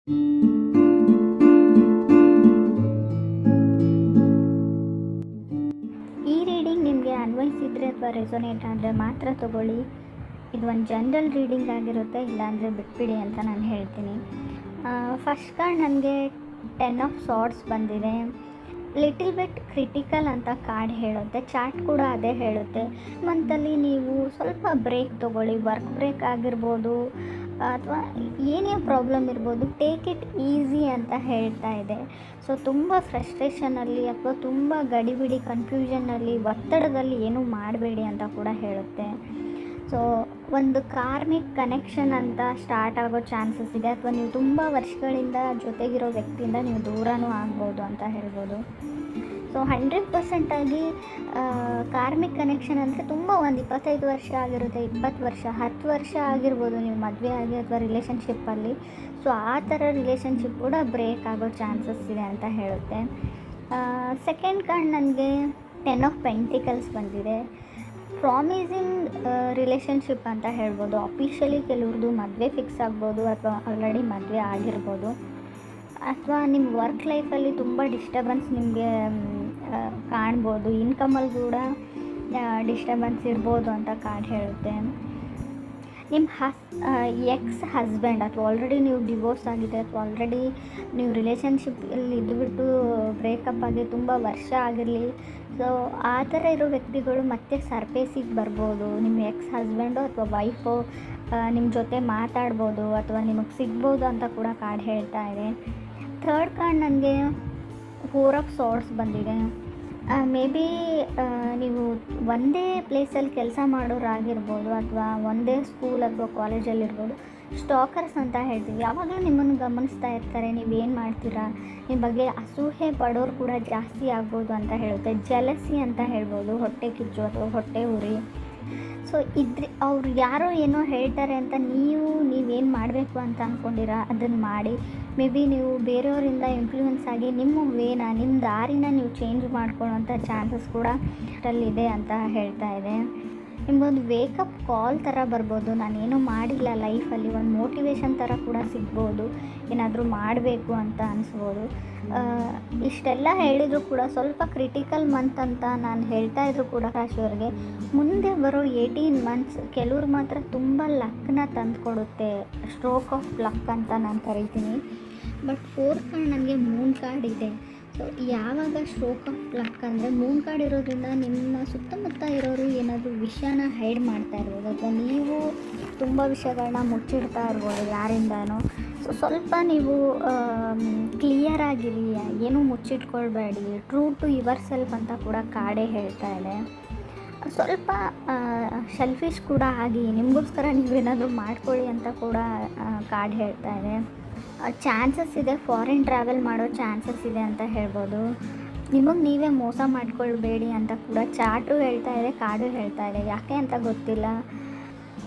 ಈ ರೀಡಿಂಗ್ ನಿಮಗೆ ಅನ್ವಯಿಸಿದರೆ ಅಥವಾ ರೆಸೊನೇಟ್ ಆದರೆ ಮಾತ್ರ ತಗೊಳ್ಳಿ. ಇದು ಒಂದು ಜನರಲ್ ರೀಡಿಂಗ್ ಆಗಿರುತ್ತೆ, ಇಲ್ಲಾಂದರೆ ಬಿಟ್ಬಿಡಿ ಅಂತ ನಾನು ಹೇಳ್ತೀನಿ. ಫಸ್ಟ್ ಕಾರ್ಡ್ ನನಗೆ 10 ಆಫ್ ಸಾರ್ಡ್ಸ್ ಬಂದಿದೆ. ಲಿಟಲ್ ಬಿಟ್ ಕ್ರಿಟಿಕಲ್ ಅಂತ ಕಾರ್ಡ್ ಹೇಳುತ್ತೆ. ಚಾರ್ಟ್ ಕೂಡ ಅದೇ ಹೇಳುತ್ತೆ. ಮಂತಲ್ಲಿ ನೀವು ಸ್ವಲ್ಪ ಬ್ರೇಕ್ ತೊಗೊಳ್ಳಿ. ವರ್ಕ್ ಬ್ರೇಕ್ ಆಗಿರ್ಬೋದು ಅಥವಾ ಏನೇ ಪ್ರಾಬ್ಲಮ್ ಇರ್ಬೋದು, ಟೇಕ್ ಇಟ್ ಈಸಿ ಅಂತ ಹೇಳ್ತಾ ಇದೆ. ಸೊ ತುಂಬ ಫ್ರಸ್ಟ್ರೇಷನಲ್ಲಿ ಅಥವಾ ತುಂಬ ಗಡಿಬಿಡಿ ಕನ್ಫ್ಯೂಷನ್ನಲ್ಲಿ ಒತ್ತಡದಲ್ಲಿ ಏನೂ ಮಾಡಬೇಡಿ ಅಂತ ಕೂಡ ಹೇಳುತ್ತೆ. ಸೊ ಒಂದು ಕಾರ್ಮಿಕ್ ಕನೆಕ್ಷನ್ ಅಂತ ಸ್ಟಾರ್ಟ್ ಆಗೋ ಚಾನ್ಸಸ್ ಇದೆ, ಅಥವಾ ನೀವು ತುಂಬ ವರ್ಷಗಳಿಂದ ಜೊತೆಗಿರೋ ವ್ಯಕ್ತಿಯಿಂದ ನೀವು ದೂರನೂ ಆಗ್ಬೋದು ಅಂತ ಹೇಳ್ಬೋದು. ಸೊ 100% ಕಾರ್ಮಿಕ್ ಕನೆಕ್ಷನ್ ಅಂದರೆ ತುಂಬ ಒಂದು 25 ವರ್ಷ ಆಗಿರುತ್ತೆ, 20 ವರ್ಷ, 10 ವರ್ಷ ಆಗಿರ್ಬೋದು ನೀವು ಮದುವೆ ಆಗಿ ಅಥವಾ ರಿಲೇಷನ್ಶಿಪ್ಪಲ್ಲಿ. ಸೊ ಆ ಥರ ರಿಲೇಷನ್ಶಿಪ್ ಕೂಡ ಬ್ರೇಕ್ ಆಗೋ ಚಾನ್ಸಸ್ ಇದೆ ಅಂತ ಹೇಳುತ್ತೆ. ಸೆಕೆಂಡ್ ಕಾರ್ಡ್ ನನಗೆ 10 ಆಫ್ ಪೆಂಟಿಕಲ್ಸ್ ಬಂದಿದೆ. ಪ್ರಾಮಿಸಿಂಗ್ ರಿಲೇಷನ್ಶಿಪ್ ಅಂತ ಹೇಳ್ಬೋದು. ಅಫಿಷಿಯಲಿ ಕೆಲವ್ರದ್ದು ಮದುವೆ ಫಿಕ್ಸ್ ಆಗ್ಬೋದು ಅಥವಾ ಆಲ್ರೆಡಿ ಮದುವೆ ಆಗಿರ್ಬೋದು, ಅಥವಾ ನಿಮ್ಮ ವರ್ಕ್ ಲೈಫಲ್ಲಿ ತುಂಬ ಡಿಸ್ಟರ್ಬೆನ್ಸ್ ನಿಮಗೆ ಕಾಣ್ಬೋದು. ಇನ್ಕಮಲ್ಲಿ ಕೂಡ ಡಿಸ್ಟರ್ಬೆನ್ಸ್ ಇರ್ಬೋದು ಅಂತ ಕಾರ್ಡ್ ಹೇಳುತ್ತೆ. ನಿಮ್ಮ ಎಕ್ಸ್ ಹಸ್ಬೆಂಡ್ ಅಥವಾ ಆಲ್ರೆಡಿ ನೀವು ಡಿವೋರ್ಸ್ ಆಗಿದೆ ಅಥವಾ ಆಲ್ರೆಡಿ ನೀವು ರಿಲೇಷನ್ಶಿಪ್ಪಲ್ಲಿ ಇದ್ದುಬಿಟ್ಟು ಬ್ರೇಕಪ್ ಆಗಿ ತುಂಬ ವರ್ಷ ಆಗಿರಲಿ, ಸೊ ಆ ಥರ ಇರೋ ವ್ಯಕ್ತಿಗಳು ಮತ್ತೆ ಸರ್ಫೇಸಿಗೆ ಬರ್ಬೋದು. ನಿಮ್ಮ ಎಕ್ಸ್ ಹಸ್ಬೆಂಡು ಅಥವಾ ವೈಫು ನಿಮ್ಮ ಜೊತೆ ಮಾತಾಡ್ಬೋದು ಅಥವಾ ನಿಮಗೆ ಸಿಗ್ಬೋದು ಅಂತ ಕೂಡ ಕಾರ್ಡ್ ಹೇಳ್ತಾ ಇದೆ. ಥರ್ಡ್ ಕಾರ್ಡ್ ನನಗೆ 4 ಆಫ್ ಸಾರ್ಡ್ಸ್ ಬಂದಿದೆ. ಮೇ ಬಿ ನೀವು ಒಂದೇ ಪ್ಲೇಸಲ್ಲಿ ಕೆಲಸ ಮಾಡೋರಾಗಿರ್ಬೋದು ಅಥವಾ ಒಂದೇ ಸ್ಕೂಲ್ ಅಥವಾ ಕಾಲೇಜಲ್ಲಿರ್ಬೋದು. ಸ್ಟಾಕರ್ಸ್ ಅಂತ ಹೇಳ್ತೀವಿ, ಯಾವಾಗಲೂ ನಿಮ್ಮನ್ನು ಗಮನಿಸ್ತಾ ಇರ್ತಾರೆ, ನೀವೇನು ಮಾಡ್ತೀರಾ, ನಿಮ್ಮ ಬಗ್ಗೆ ಅಸೂಹೆ ಪಡೋರು ಕೂಡ ಜಾಸ್ತಿ ಆಗ್ಬೋದು ಅಂತ ಹೇಳುತ್ತೆ. ಜಲಸಿ ಅಂತ ಹೇಳ್ಬೋದು, ಹೊಟ್ಟೆ ಕಿಚ್ಚು ಅಥವಾ ಹೊಟ್ಟೆ ಉರಿ. ಸೊ ಅವ್ರು ಯಾರೋ ಏನೋ ಹೇಳ್ತಾರೆ ಅಂತ ನೀವೇನು ಮಾಡಬೇಕು ಅಂತ ಅಂದ್ಕೊಂಡಿರಾ ಅದನ್ನು ಮಾಡಿ. ಮೇ ಬಿ ನೀವು ಬೇರೆಯವರಿಂದ ಇನ್ಫ್ಲೂಯೆನ್ಸ್ ಆಗಿ ನಿಮ್ಮ ದಾರಿನ ನೀವು ಚೇಂಜ್ ಮಾಡ್ಕೊಳ್ಳೋವಂಥ ಚಾನ್ಸಸ್ ಕೂಡ ಅಲ್ಲಿದೆ ಅಂತ ಹೇಳ್ತಾ ಇದೆ. ನಿಮಗೊಂದು ವೇಕಪ್ ಕಾಲ್ ಥರ ಬರ್ಬೋದು, ನಾನೇನೂ ಮಾಡಿಲ್ಲ ಲೈಫಲ್ಲಿ, ಒಂದು ಮೋಟಿವೇಶನ್ ಥರ ಕೂಡ ಸಿಗ್ಬೋದು, ಏನಾದರೂ ಮಾಡಬೇಕು ಅಂತ ಅನಿಸ್ಬೋದು. ಇಷ್ಟೆಲ್ಲ ಹೇಳಿದರೂ ಕೂಡ ಸ್ವಲ್ಪ ಕ್ರಿಟಿಕಲ್ ಮಂತ್ ಅಂತ ನಾನು ಹೇಳ್ತಾ ಇದ್ರು ಕೂಡ ರಾಶಿಯವರಿಗೆ ಮುಂದೆ ಬರೋ 18 ಮಂತ್ಸ್ ಕೆಲವ್ರು ಮಾತ್ರ ತುಂಬ ಲಕ್ನ ತಂದುಕೊಡುತ್ತೆ. ಸ್ಟ್ರೋಕ್ ಆಫ್ ಲಕ್ ಅಂತ ನಾನು ಕರಿತೀನಿ. ಬಟ್ 4th ಕಾರ್ಡ್ ನನಗೆ ಮೂನ್ ಕಾರ್ಡ್ ಇದೆ. ಸೊ ಯಾವಾಗ ಸ್ಟ್ರೋಕ್ ಆಫ್ ಲಕ್ ಅಂದರೆ ಮೂನ್ ಕಾರ್ಡ್ ಇರೋದ್ರಿಂದ ನಿಮ್ಮ ಸುತ್ತಮುತ್ತ ಇರೋರು ಏನಾದರೂ ವಿಷಯನ ಹೈಡ್ ಮಾಡ್ತಾ ಇರ್ಬೋದು ಅಥವಾ ನೀವು ತುಂಬ ವಿಷಯಗಳನ್ನ ಮುಚ್ಚಿಡ್ತಾ ಇರ್ಬೋದು ಯಾರಿಂದನೋ. ಸೊ ಸ್ವಲ್ಪ ನೀವು ಕ್ಲಿಯರ್ ಆಗಿರಿ, ಏನೂ ಮುಚ್ಚಿಟ್ಕೊಳ್ಬೇಡಿ, ಟ್ರೂ ಟು ಯುವರ್ ಸೆಲ್ಫ್ ಅಂತ ಕೂಡ ಕಾರ್ಡೇ ಹೇಳ್ತಾ ಇದೆ. ಸ್ವಲ್ಪ ಸೆಲ್ಫಿಶ್ ಕೂಡ ಆಗಿ ನಿಮಗೋಸ್ಕರ ನೀವೇನಾದರೂ ಮಾಡ್ಕೊಳ್ಳಿ ಅಂತ ಕೂಡ ಕಾರ್ಡ್ ಹೇಳ್ತಾ ಇದೆ. ಚಾನ್ಸಸ್ ಇದೆ, ಫಾರಿನ್ ಟ್ರಾವೆಲ್ ಮಾಡೋ ಚಾನ್ಸಸ್ ಇದೆ ಅಂತ ಹೇಳ್ಬೋದು. ನಿಮಗೆ ನೀವೇ ಮೋಸ ಮಾಡ್ಕೊಳ್ಬೇಡಿ ಅಂತ ಕೂಡ ಚಾರ್ಟು ಹೇಳ್ತಾ ಇದೆ, ಕಾರ್ಡು ಹೇಳ್ತಾ ಇದೆ. ಯಾಕೆ ಅಂತ ಗೊತ್ತಿಲ್ಲ,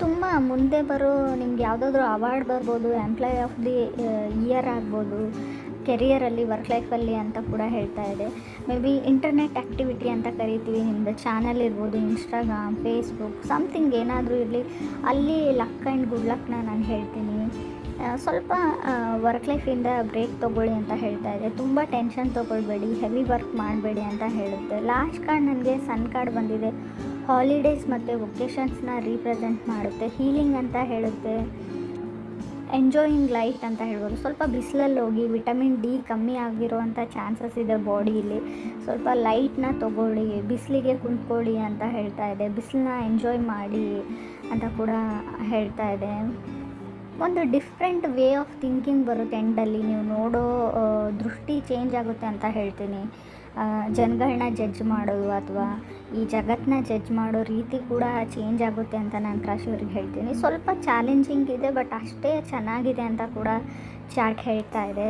ತುಂಬ ಮುಂದೆ ಬರೋ ನಿಮ್ಗೆ ಯಾವುದಾದ್ರೂ ಅವಾರ್ಡ್ ಬರ್ಬೋದು, ಎಂಪ್ಲಾಯ್ ಆಫ್ ದಿ ಇಯರ್ ಆಗ್ಬೋದು, ಕೆರಿಯರಲ್ಲಿ ವರ್ಕ್ ಲೈಫಲ್ಲಿ ಅಂತ ಕೂಡ ಹೇಳ್ತಾ ಇದೆ. ಮೇ ಬಿ ಇಂಟರ್ನೆಟ್ ಆ್ಯಕ್ಟಿವಿಟಿ ಅಂತ ಕರಿತೀವಿ, ನಿಮ್ಮದು ಚಾನಲ್ ಇರ್ಬೋದು, ಇನ್ಸ್ಟಾಗ್ರಾಮ್, ಫೇಸ್ಬುಕ್, ಸಮಥಿಂಗ್ ಏನಾದರೂ ಇರಲಿ, ಅಲ್ಲಿ ಲಕ್ ಆ್ಯಂಡ್ ಗುಡ್ ಲಕ್ನ ನಾನು ಹೇಳ್ತೀನಿ. ಸ್ವಲ್ಪ ವರ್ಕ್ ಲೈಫಿಂದ ಬ್ರೇಕ್ ತೊಗೊಳ್ಳಿ ಅಂತ ಹೇಳ್ತಾ ಇದೆ. ತುಂಬ ಟೆನ್ಷನ್ ತೊಗೊಳ್ಬೇಡಿ, ಹೆವಿ ವರ್ಕ್ ಮಾಡಬೇಡಿ ಅಂತ ಹೇಳುತ್ತೆ. ಲಾಸ್ಟ್ ಕಾರ್ಡ್ ನನಗೆ ಸನ್ ಕಾರ್ಡ್ ಬಂದಿದೆ. ಹಾಲಿಡೇಸ್ ಮತ್ತು ವೊಕೇಷನ್ಸ್ನ ರೀಪ್ರೆಸೆಂಟ್ ಮಾಡುತ್ತೆ. ಹೀಲಿಂಗ್ ಅಂತ ಹೇಳುತ್ತೆ. ಎಂಜಾಯಿಂಗ್ ಲೈಫ್ ಅಂತ ಹೇಳ್ಬೋದು. ಸ್ವಲ್ಪ ಬಿಸಿಲಲ್ಲಿ ಹೋಗಿ ವಿಟಮಿನ್ ಡಿ ಕಮ್ಮಿ ಆಗಿರೋವಂಥ ಚಾನ್ಸಸ್ ಇದೆ ಬಾಡಿಯಲ್ಲಿ. ಸ್ವಲ್ಪ ಲೈಟ್ನ ತೊಗೊಳ್ಳಿ, ಬಿಸಿಲಿಗೆ ಕುಂತ್ಕೊಳ್ಳಿ ಅಂತ ಹೇಳ್ತಾ ಇದೆ. ಬಿಸಿಲನ್ನ ಎಂಜಾಯ್ ಮಾಡಿ ಅಂತ ಕೂಡ ಹೇಳ್ತಾ ಇದೆ. ಒಂದು ಡಿಫ್ರೆಂಟ್ ವೇ ಆಫ್ ಥಿಂಕಿಂಗ್ ಬರುತ್ತೆ ಎಂಡಲ್ಲಿ, ನೀವು ನೋಡೋ ದೃಷ್ಟಿ ಚೇಂಜ್ ಆಗುತ್ತೆ ಅಂತ ಹೇಳ್ತೀನಿ. ಜನಗಳನ್ನ ಜಡ್ಜ್ ಮಾಡೋದು ಅಥವಾ ಈ ಜಗತ್ತನ್ನ ಜಡ್ಜ್ ಮಾಡೋ ರೀತಿ ಕೂಡ ಚೇಂಜ್ ಆಗುತ್ತೆ ಅಂತ ನಾನು ರಾಶಿಯವರಿಗೆ ಹೇಳ್ತೀನಿ. ಸ್ವಲ್ಪ ಚಾಲೆಂಜಿಂಗ್ ಇದೆ, ಬಟ್ ಅಷ್ಟೇ ಚೆನ್ನಾಗಿದೆ ಅಂತ ಕೂಡ ಚಾರ್ಟ್ ಹೇಳ್ತಾ ಇದೆ.